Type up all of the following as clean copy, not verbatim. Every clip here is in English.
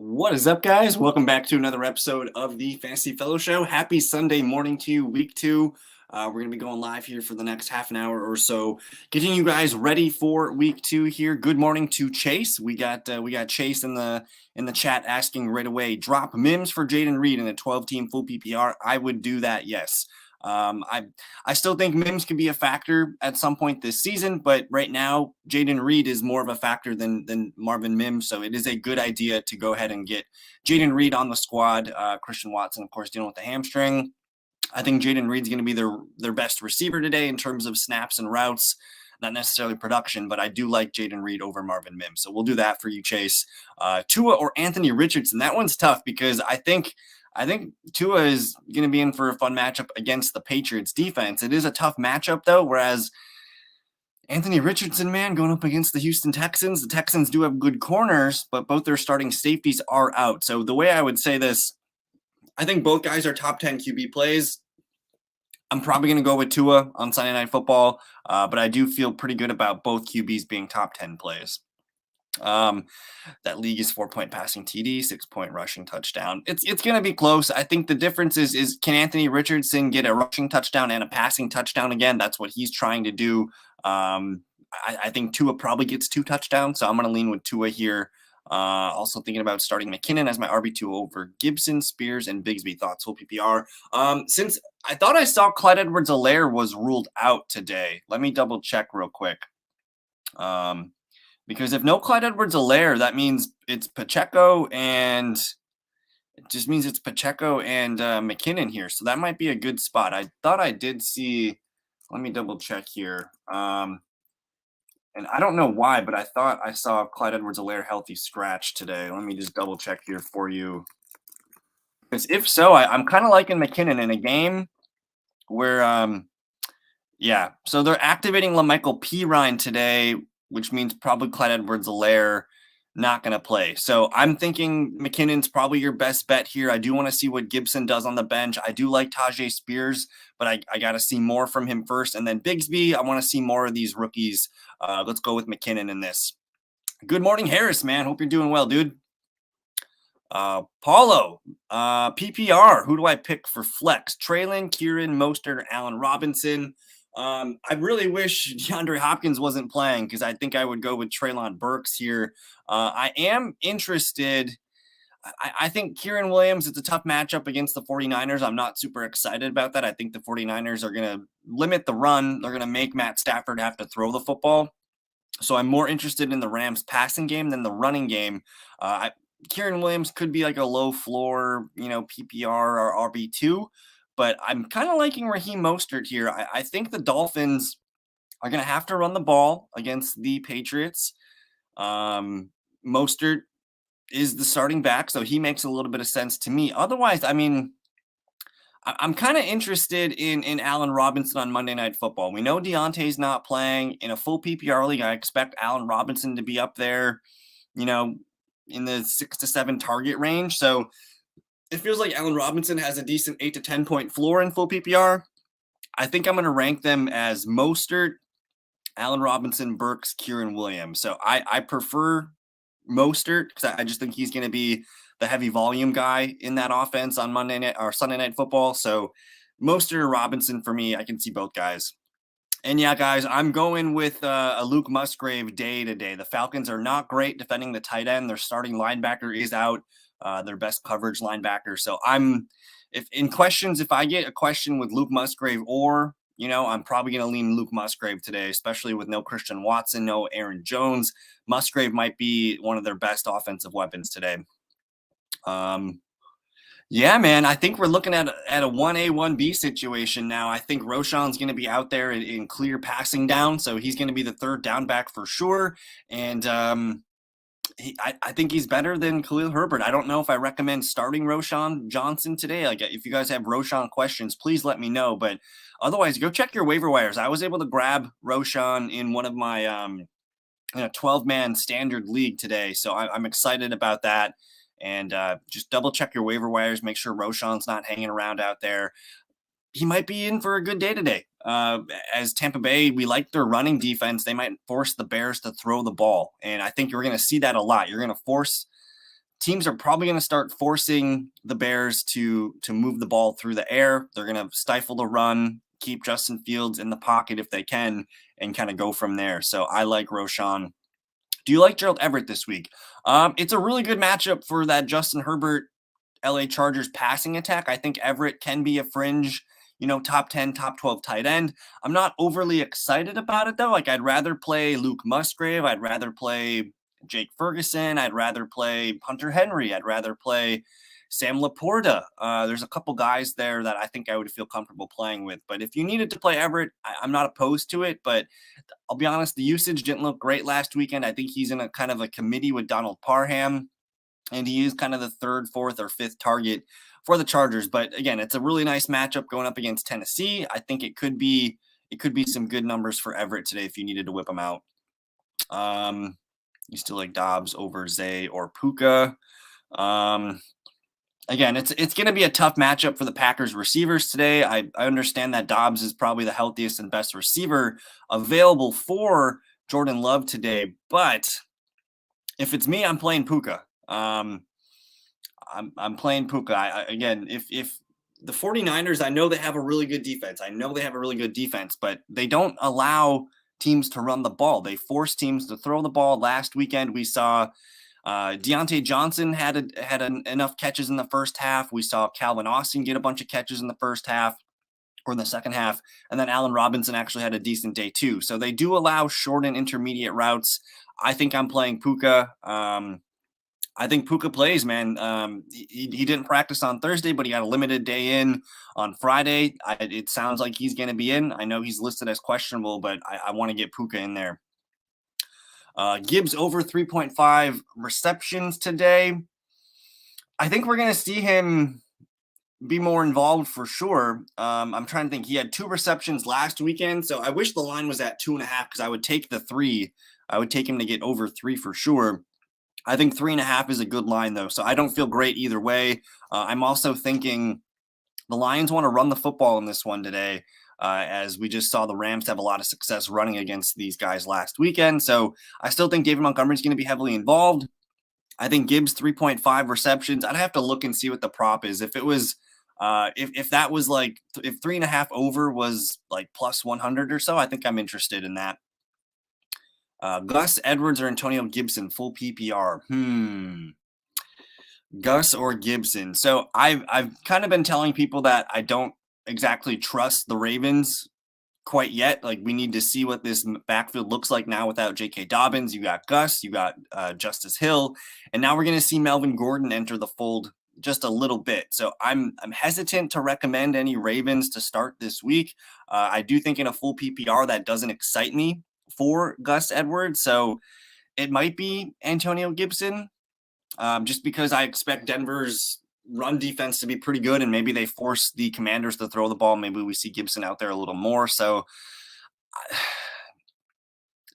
What is up, guys? Welcome back to another episode of the Fantasy Fellow Show. Happy Sunday morning to you, week two. We're going to be going live here for the next half an hour or so, getting you guys ready for week two here. Good morning to Chase. We got Chase in the chat asking right away. Drop Mims for Jayden Reed in a 12-team full PPR. I would do that. Yes. I still think Mims can be a factor at some point this season, but right now Jayden Reed is more of a factor than Marvin Mims, so it is a good idea to go ahead and get Jayden Reed on the squad. Christian Watson, of course, dealing with the hamstring. I think Jayden Reed's going to be their best receiver today in terms of snaps and routes, not necessarily production, but I do like Jayden Reed over Marvin Mims. So we'll do that for you, Chase. Tua or Anthony Richardson. That one's tough because I think Tua is going to be in for a fun matchup against the Patriots defense. It is a tough matchup though, whereas Anthony Richardson, man, going up against the Houston Texans. The Texans do have good corners, but both their starting safeties are out. So the way I would say this, I think both guys are top 10 QB plays. I'm probably going to go with Tua on Sunday Night Football, but I do feel pretty good about both QBs being top 10 plays. That league is 4-point passing TD, 6-point rushing touchdown. It's going to be close. I think the difference is can Anthony Richardson get a rushing touchdown and a passing touchdown again? That's what he's trying to do. I think Tua probably gets 2 touchdowns, so I'm going to lean with Tua here. Also thinking about starting McKinnon as my RB2 over Gibson, Spears, and Bigsby. Thoughts, full PPR. Since I thought I saw Clyde Edwards-Helaire was ruled out today, let me double check real quick. Because if no Clyde Edwards-Helaire, that means it's Pacheco and it just means it's Pacheco and McKinnon here. So that might be a good spot. I thought I did see, let me double check here. And I don't know why, but I thought I saw Clyde Edwards-Helaire healthy scratch today. Let me just double check here for you. Because if so, I'm kind of liking McKinnon in a game where, yeah. So they're activating LaMichael Pirine today, which means probably Clyde Edwards-Helaire not going to play. So I'm thinking McKinnon's probably your best bet here. I do want to see what Gibson does on the bench. I do like Tajay Spears, but I got to see more from him first. And then Bigsby, I want to see more of these rookies. Let's go with McKinnon in this. Good morning, Harris, man. Hope you're doing well, dude. Paulo, PPR. Who do I pick for flex? Traylon, Kieran, Mostert, Allen Robinson. I really wish DeAndre Hopkins wasn't playing because I think I would go with Treylon Burks here. I am interested. I think Kieran Williams, it's a tough matchup against the 49ers. I'm not super excited about that. I think the 49ers are going to limit the run. They're going to make Matt Stafford have to throw the football. So I'm more interested in the Rams passing game than the running game. Kieran Williams could be like a low floor, PPR or RB2. But I'm kind of liking Raheem Mostert here. I think the Dolphins are going to have to run the ball against the Patriots. Mostert is the starting back, so he makes a little bit of sense to me. Otherwise, I mean, I'm kind of interested in Allen Robinson on Monday Night Football. We know Deontay's not playing. In a full PPR league, I expect Allen Robinson to be up there, in the 6 to 7 target range. So it feels like Allen Robinson has a decent 8 to 10 point floor in full PPR. I think I'm going to rank them as Mostert, Allen Robinson, Burks, Kieran Williams. So I prefer Mostert because I just think he's going to be the heavy volume guy in that offense on Monday night or Sunday Night Football. So Mostert or Robinson for me, I can see both guys. And yeah, guys, I'm going with a Luke Musgrave day today. The Falcons are not great defending the tight end. Their starting linebacker is out. Their best coverage linebacker. So if I get a question with Luke Musgrave or, I'm probably going to lean Luke Musgrave today, especially with no Christian Watson, no Aaron Jones. Musgrave might be one of their best offensive weapons today. Yeah, man, I think we're looking at a 1A, 1B situation now. I think Roschon's going to be out there in clear passing down, so he's going to be the third down back for sure. And I think he's better than Khalil Herbert. I don't know if I recommend starting Roschon Johnson today. Like, if you guys have Roschon questions, please let me know. But otherwise, go check your waiver wires. I was able to grab Roschon in one of my 12-man standard league today, so I'm excited about that. And just double check your waiver wires. Make sure Roschon's not hanging around out there. He might be in for a good day today. As Tampa Bay, we like their running defense. They might force the Bears to throw the ball. And I think you're going to see that a lot. You're going to force teams are probably going to start forcing the Bears to move the ball through the air. They're going to stifle the run, keep Justin Fields in the pocket if they can, and kind of go from there. So I like Roschon. Do you like Gerald Everett this week? It's a really good matchup for that Justin Herbert LA Chargers passing attack. I think Everett can be a fringe, top 10, top 12 tight end. I'm not overly excited about it though. Like I'd rather play Luke Musgrave. I'd rather play Jake Ferguson. I'd rather play Hunter Henry. I'd rather play Sam Laporta. There's a couple guys there that I think I would feel comfortable playing with. But if you needed to play Everett, I'm not opposed to it. But I'll be honest, the usage didn't look great last weekend. I think he's in a kind of a committee with Donald Parham, and he is kind of the third, fourth, or fifth target for the Chargers. But again, it's a really nice matchup going up against Tennessee. I think it could be some good numbers for Everett today if you needed to whip him out. You still like Dobbs over Zay or Puka. Again, it's going to be a tough matchup for the Packers receivers today. I understand that Dobbs is probably the healthiest and best receiver available for Jordan Love today, but if it's me, I'm playing Puka. I'm playing Puka. Again, if the 49ers, I know they have a really good defense. But they don't allow teams to run the ball. They force teams to throw the ball. Last weekend, we saw Deontay Johnson had enough catches in the first half. We saw Calvin Austin get a bunch of catches in the first half or in the second half. And then Allen Robinson actually had a decent day too. So they do allow short and intermediate routes. I think I'm playing Puka. I think Puka plays, man. He didn't practice on Thursday, but he had a limited day in on Friday. It sounds like he's going to be in. I know he's listed as questionable, but I want to get Puka in there. Gibbs over 3.5 receptions today. I think we're going to see him be more involved for sure. I'm trying to think. He had 2 receptions last weekend, so I wish the line was at 2.5 because I would take the 3. I would take him to get over 3 for sure. I think 3.5 is a good line, though, so I don't feel great either way. I'm also thinking the Lions want to run the football in this one today, as we just saw the Rams have a lot of success running against these guys last weekend. So I still think David Montgomery is going to be heavily involved. I think Gibbs 3.5 receptions. I'd have to look and see what the prop is. If it was, if that was like, if 3.5 over was like plus 100 or so, I think I'm interested in that. Gus Edwards or Antonio Gibson, full PPR. Gus or Gibson. So I've kind of been telling people that I don't exactly trust the Ravens quite yet. Like we need to see what this backfield looks like now without J.K. Dobbins. You got Gus, you got Justice Hill, and now we're going to see Melvin Gordon enter the fold just a little bit. So I'm hesitant to recommend any Ravens to start this week. I do think in a full PPR that doesn't excite me for Gus Edwards. So it might be Antonio Gibson, just because I expect Denver's run defense to be pretty good, and maybe they force the Commanders to throw the ball. Maybe we see Gibson out there a little more. So,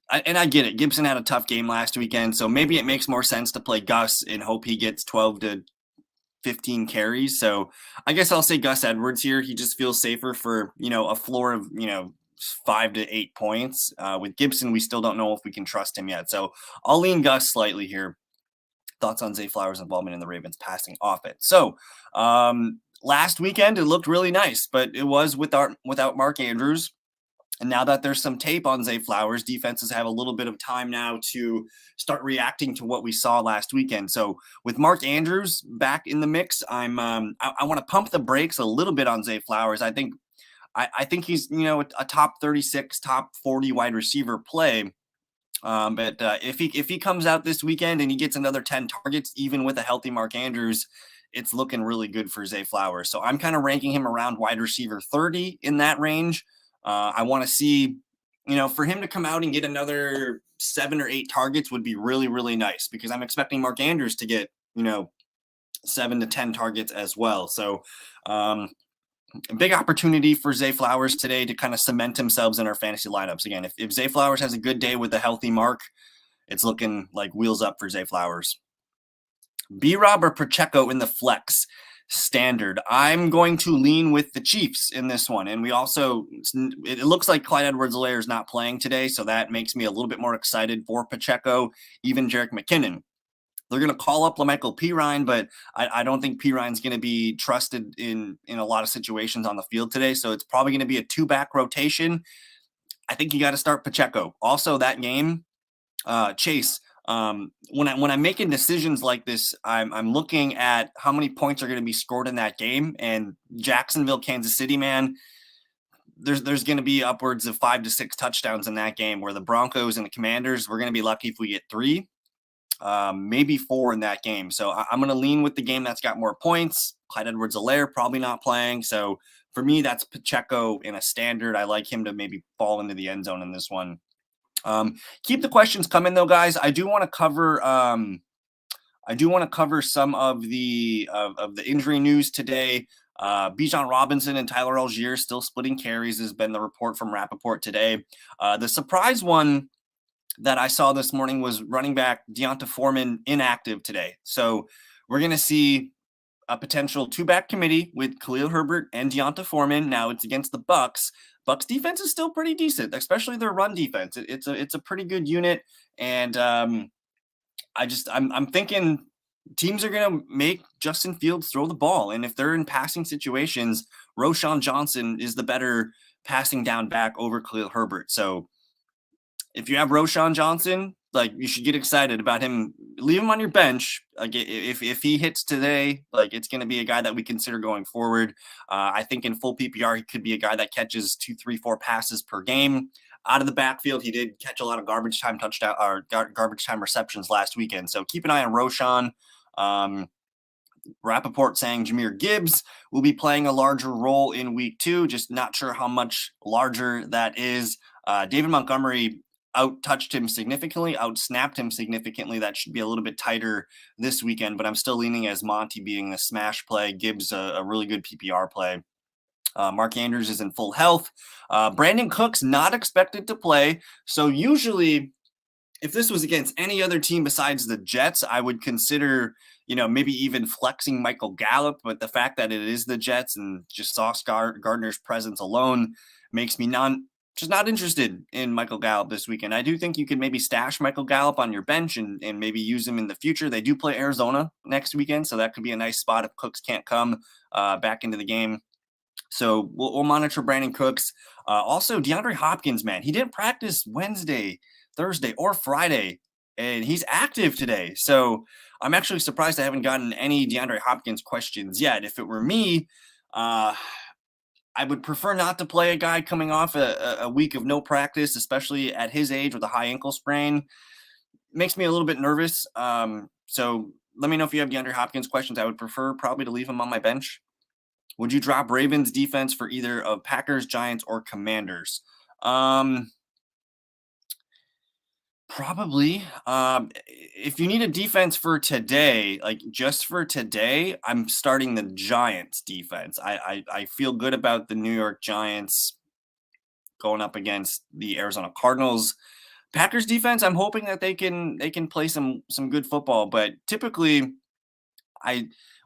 I get it. Gibson had a tough game last weekend, so maybe it makes more sense to play Gus and hope he gets 12 to 15 carries. So I guess I'll say Gus Edwards here. He just feels safer for, a floor of, 5 to 8 points. With Gibson, we still don't know if we can trust him yet. So I'll lean Gus slightly here. Thoughts on Zay Flowers' involvement in the Ravens passing offense. So last weekend, it looked really nice, but it was without Mark Andrews. And now that there's some tape on Zay Flowers, defenses have a little bit of time now to start reacting to what we saw last weekend. So with Mark Andrews back in the mix, I want to pump the brakes a little bit on Zay Flowers. I think he's, a top 36, top 40 wide receiver play. But if he comes out this weekend and he gets another 10 targets, even with a healthy Mark Andrews, it's looking really good for Zay Flowers. So I'm kind of ranking him around wide receiver 30 in that range. I want to see, for him to come out and get another 7 or 8 targets would be really, really nice, because I'm expecting Mark Andrews to get, 7 to 10 targets as well. So a big opportunity for Zay Flowers today to kind of cement themselves in our fantasy lineups. Again, if Zay Flowers has a good day with a healthy Mark, it's looking like wheels up for Zay Flowers. B-Rob or Pacheco in the flex standard. I'm going to lean with the Chiefs in this one. And it looks like Clyde Edwards-Helaire is not playing today, so that makes me a little bit more excited for Pacheco, even Jerick McKinnon. They're going to call up LaMichael Pirine, but I don't think Pirine's going to be trusted in a lot of situations on the field today. So it's probably going to be a 2-back rotation. I think you got to start Pacheco. Also, that game, Chase. When I'm making decisions like this, I'm looking at how many points are going to be scored in that game. And Jacksonville, Kansas City, man, there's going to be upwards of 5 to 6 touchdowns in that game. Where the Broncos and the Commanders, we're going to be lucky if we get 3, maybe 4 in that game. So I'm going to lean with the game that's got more points. Clyde Edwards-Helaire probably not playing. So for me, that's Pacheco in a standard. I like him to maybe fall into the end zone in this one. Keep the questions coming though, guys. I do want to cover some of the injury news today. Bijan Robinson and Tyler Algier still splitting carries has been the report from Rappaport today. The surprise one that I saw this morning was running back D'Onta Foreman inactive today. So we're going to see a potential 2-back committee with Khalil Herbert and D'Onta Foreman. Now it's against the Bucks. Bucks defense is still pretty decent, especially their run defense. It's a pretty good unit, and I'm thinking teams are going to make Justin Fields throw the ball, and if they're in passing situations, Roschon Johnson is the better passing down back over Khalil Herbert. So if you have Roschon Johnson, like, you should get excited about him. Leave him on your bench. Like, if he hits today, like, it's going to be a guy that we consider going forward. I think in full PPR, he could be a guy that catches 2, 3, 4 passes per game out of the backfield. He did catch a lot of garbage time touchdown or garbage time receptions last weekend. So keep an eye on Roschon. Rappaport saying Jahmyr Gibbs will be playing a larger role in week 2. Just not sure how much larger that is. David Montgomery out-touched him significantly, out-snapped him significantly. That should be a little bit tighter this weekend, but I'm still leaning as Monty being a smash play. Gibbs a really good PPR play. Mark Andrews is in full health. Brandon Cooks not expected to play. So usually, if this was against any other team besides the Jets, I would consider, maybe even flexing Michael Gallup. But the fact that it is the Jets and just Sauce Gardner's presence alone makes me not interested in Michael Gallup this weekend. I do think you could maybe stash Michael Gallup on your bench and maybe use him in the future. They do play Arizona next weekend, so that could be a nice spot if Cooks can't come back into the game. So we'll monitor Brandon Cooks. Also, DeAndre Hopkins, man, he didn't practice Wednesday, Thursday, or Friday, and he's active today. So I'm actually surprised I haven't gotten any DeAndre Hopkins questions yet. If it were me, I would prefer not to play a guy coming off a week of no practice, especially at his age with a high ankle sprain. It makes me a little bit nervous. So let me know if you have DeAndre Hopkins questions. I would prefer probably to leave him on my bench. Would you drop Ravens defense for either of Packers, Giants, or Commanders? Probably. If you need a defense for today, like just for today, I'm starting the Giants defense. I feel good about the New York Giants going up against the Arizona Cardinals. Packers defense, I'm hoping that they can play some good football, but typically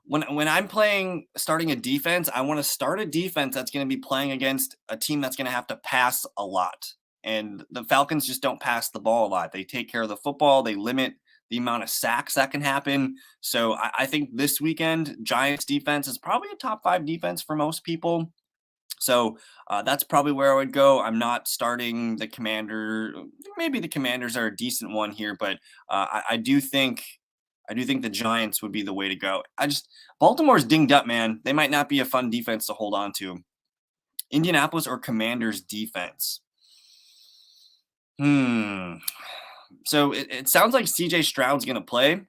when I'm starting a defense, I want to start a defense that's going to be playing against a team that's going to have to pass a lot. And the Falcons just don't pass the ball a lot. They take care of the football. They limit the amount of sacks that can happen. So I think this weekend, Giants defense is probably a top 5 defense for most people. So that's probably where I would go. I'm not starting the Commander. Maybe the Commanders are a decent one here, but I do think the Giants would be the way to go. Baltimore's dinged up, man. They might not be a fun defense to hold on to. Indianapolis or Commanders defense? So it sounds like CJ Stroud's going to play.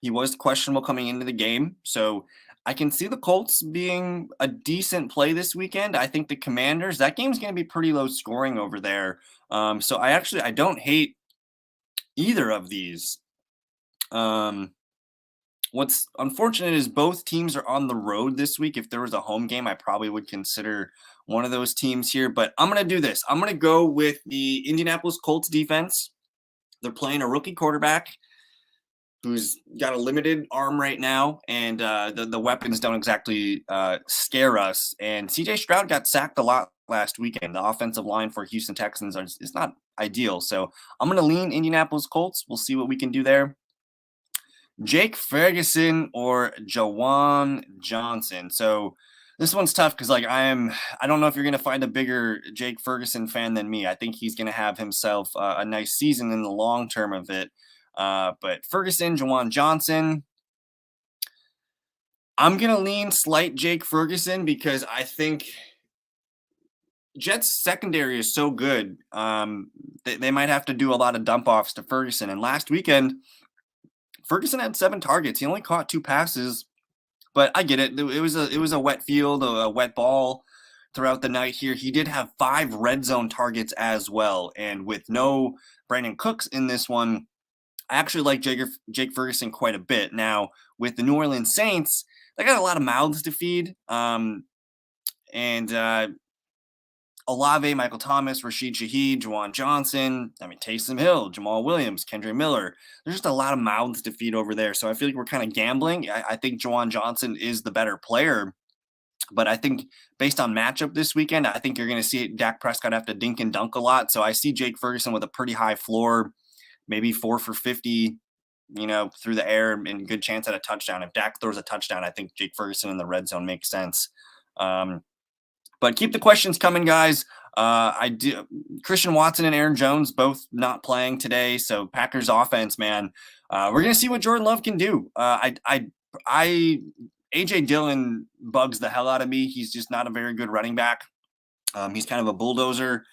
He was questionable coming into the game. So I can see the Colts being a decent play this weekend. I think the Commanders, that game's going to be pretty low scoring over there. So I don't hate either of these. What's unfortunate is both teams are on the road this week. If there was a home game, I probably would consider one of those teams here, but I'm going to do this. I'm going to go with the Indianapolis Colts defense. They're playing a rookie quarterback who's got a limited arm right now, and the weapons don't exactly scare us. And CJ Stroud got sacked a lot last weekend. The offensive line for Houston Texans is not ideal. So I'm going to lean Indianapolis Colts. We'll see what we can do there. Jake Ferguson or Jawan Johnson. So this one's tough because I don't know if you're gonna find a bigger Jake Ferguson fan than me. I think he's gonna have himself a nice season in the long term of it. But Ferguson, Jawan Johnson, I'm gonna lean slight Jake Ferguson because I think Jets secondary is so good. They might have to do a lot of dump offs to Ferguson. And last weekend, Ferguson had 7 targets. He only caught 2 passes, but I get it. It was a wet field, a wet ball throughout the night here. He did have 5 red zone targets as well, and with no Brandon Cooks in this one, I actually like Jake Ferguson quite a bit. Now with the New Orleans Saints, they got a lot of mouths to feed, and Olave, Michael Thomas, Rashid Shaheed, Juwan Johnson, Taysom Hill, Jamal Williams, Kendre Miller. There's just a lot of mouths to feed over there. So I feel like we're kind of gambling. I think Juwan Johnson is the better player. But I think based on matchup this weekend, I think you're going to see Dak Prescott have to dink and dunk a lot. So I see Jake Ferguson with a pretty high floor, maybe 4 for 50, through the air, and good chance at a touchdown. If Dak throws a touchdown, I think Jake Ferguson in the red zone makes sense. But keep the questions coming, guys. Christian Watson and Aaron Jones both not playing today, so Packers offense, man, we're gonna see what Jordan Love can do. AJ Dillon bugs the hell out of me. He's just not a very good running back. He's kind of a bulldozer.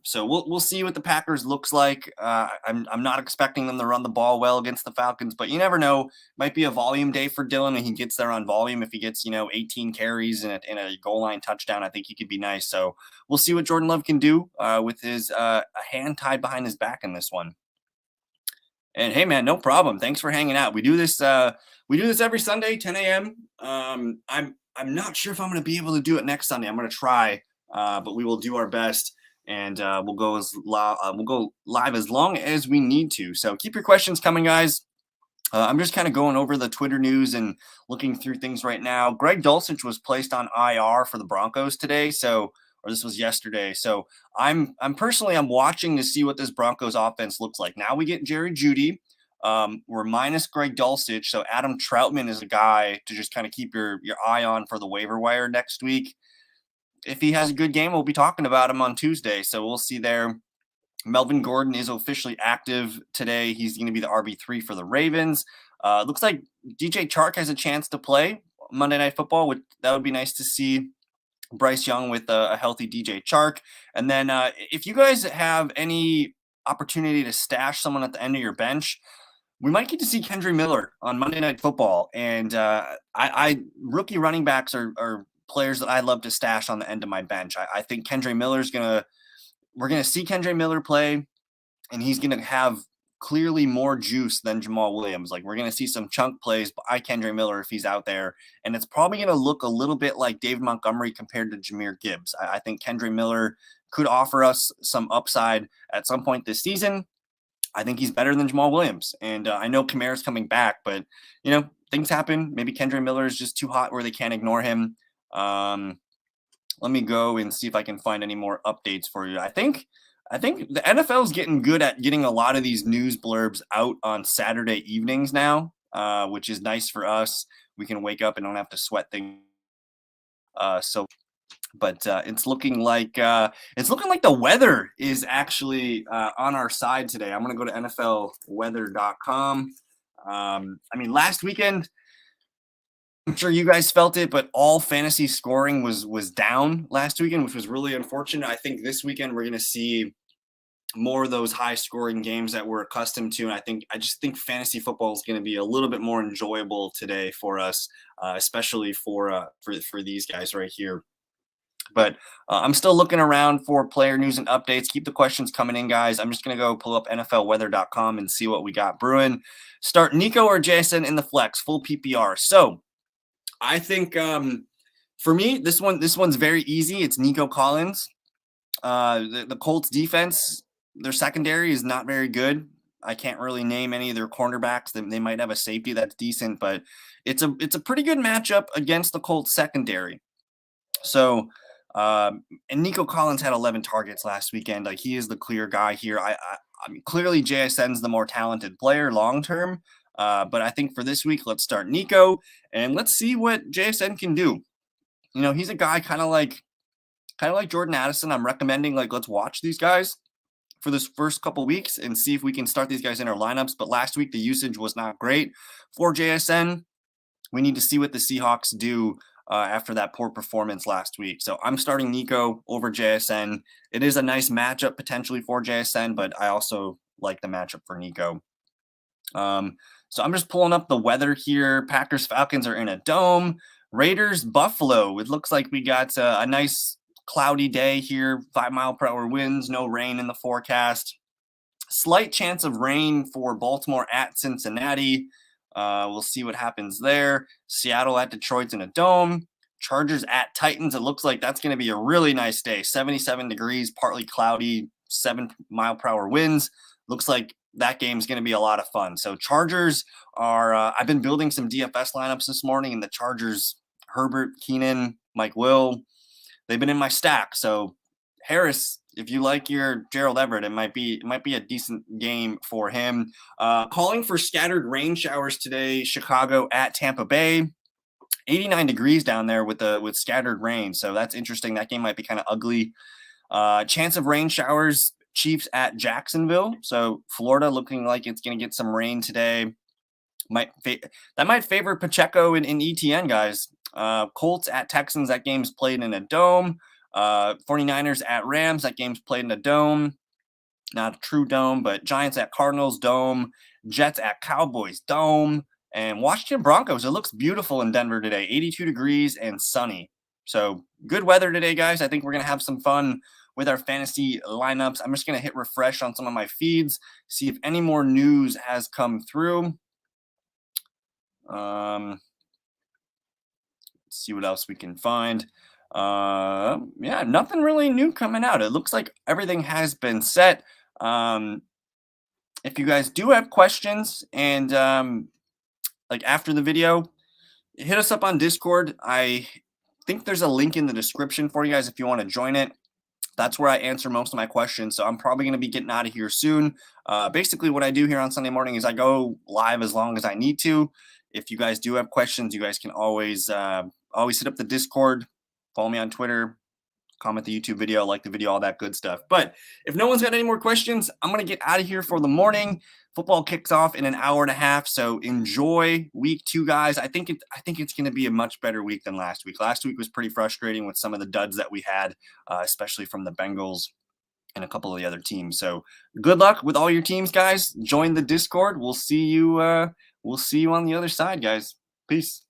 So we'll see what the Packers looks like. I'm not expecting them to run the ball well against the Falcons, but you never know. Might be a volume day for Dillon, and he gets there on volume. If he gets 18 carries and a goal line touchdown, I think he could be nice. So we'll see what Jordan Love can do with his a hand tied behind his back in this one. And hey, man, no problem. Thanks for hanging out. We do this every Sunday, 10 a.m. I'm not sure if I'm going to be able to do it next Sunday. I'm going to try, but we will do our best. And we'll go live as long as we need to. So keep your questions coming, guys. I'm just kind of going over the Twitter news and looking through things right now. Greg Dulcich was placed on IR for the Broncos today, or this was yesterday. So I'm watching to see what this Broncos offense looks like. Now we get Jerry Jeudy. We're minus Greg Dulcich, so Adam Troutman is a guy to just kind of keep your eye on for the waiver wire next week. If he has a good game, we'll be talking about him on Tuesday. So we'll see there. Melvin Gordon is officially active today. He's going to be the RB3 for the Ravens. Looks like DJ Chark has a chance to play Monday Night Football. That would be nice to see. Bryce Young with a healthy DJ Chark. And then if you guys have any opportunity to stash someone at the end of your bench, we might get to see Kendre Miller on Monday Night Football. And rookie running backs are players that I love to stash on the end of my bench. I think Kendre Miller's we're going to see Kendre Miller play, and he's going to have clearly more juice than Jamal Williams. Like, we're going to see some chunk plays by Kendre Miller if he's out there, and it's probably going to look a little bit like David Montgomery compared to Jahmyr Gibbs. I think Kendre Miller could offer us some upside at some point this season. I think he's better than Jamal Williams, and I know Kamara's coming back, but things happen. Maybe Kendre Miller is just too hot where they can't ignore him. Let me go and see if I can find any more updates for you. I think the NFL is getting good at getting a lot of these news blurbs out on Saturday evenings now, which is nice for us. We can wake up and don't have to sweat things. But it's looking like the weather is actually on our side today. I'm going to go to NFLweather.com. Last weekend, I'm sure you guys felt it, but all fantasy scoring was down last weekend, which was really unfortunate. I think this weekend we're going to see more of those high scoring games that we're accustomed to. And I just think fantasy football is going to be a little bit more enjoyable today for us, especially for these guys right here. But I'm still looking around for player news and updates. Keep the questions coming in, guys. I'm just going to go pull up NFLweather.com and see what we got brewing. Start Nico or Jason in the flex, full PPR. So I think for me, this one's very easy. It's Nico Collins. The Colts defense, their secondary is not very good. I can't really name any of their cornerbacks. They might have a safety that's decent, but it's a pretty good matchup against the Colts secondary. So, and Nico Collins had 11 targets last weekend. Like, he is the clear guy here. I mean, clearly JSN's the more talented player long term. But I think for this week, let's start Nico and let's see what JSN can do. You know, he's a guy kind of like Jordan Addison. I'm recommending let's watch these guys for this first couple weeks and see if we can start these guys in our lineups. But last week the usage was not great for JSN. We need to see what the Seahawks do after that poor performance last week. So I'm starting Nico over JSN. It is a nice matchup potentially for JSN, but I also like the matchup for Nico. So I'm just pulling up the weather here. Packers Falcons are in a dome. Raiders Buffalo. It looks like we got a nice cloudy day here, 5-mile-per-hour winds, no rain in the forecast. Slight chance of rain for Baltimore at Cincinnati. We'll see what happens there. Seattle at Detroit's in a dome. Chargers at Titans. It looks like that's going to be a really nice day. 77 degrees, partly cloudy, 7-mile-per-hour winds. Looks like that game's going to be a lot of fun. So Chargers are, I've been building some DFS lineups this morning, and the Chargers, Herbert, Keenan, Mike Will, they've been in my stack. So Harris, if you like your Gerald Everett, it might be a decent game for him. Calling for scattered rain showers today. Chicago at Tampa Bay. 89 degrees down there with scattered rain. So that's interesting. That game might be kind of ugly. Chance of rain showers. Chiefs at Jacksonville. So Florida looking like it's going to get some rain today. That might favor Pacheco and ETN, guys. Colts at Texans. That game's played in a dome. 49ers at Rams. That game's played in a dome. Not a true dome, but Giants at Cardinals, dome. Jets at Cowboys, dome. And Washington Broncos. It looks beautiful in Denver today. 82 degrees and sunny. So good weather today, guys. I think we're going to have some fun with our fantasy lineups. I'm just going to hit refresh on some of my feeds, see if any more news has come through. Let's see what else we can find. Yeah, nothing really new coming out. It looks like everything has been set. If you guys do have questions and after the video, hit us up on Discord. I think there's a link in the description for you guys if you want to join it. That's where I answer most of my questions. So I'm probably going to be getting out of here soon. Basically, what I do here on Sunday morning is I go live as long as I need to. If you guys do have questions, you guys can always hit up the Discord, follow me on Twitter, comment the YouTube video, like the video, all that good stuff. But if no one's got any more questions, I'm going to get out of here for the morning. Football kicks off in an hour and a half, so enjoy week 2, guys. I think it's going to be a much better week than last week. Last week was pretty frustrating with some of the duds that we had, especially from the Bengals and a couple of the other teams. So good luck with all your teams, guys. Join the Discord. We'll see you on the other side, guys. Peace.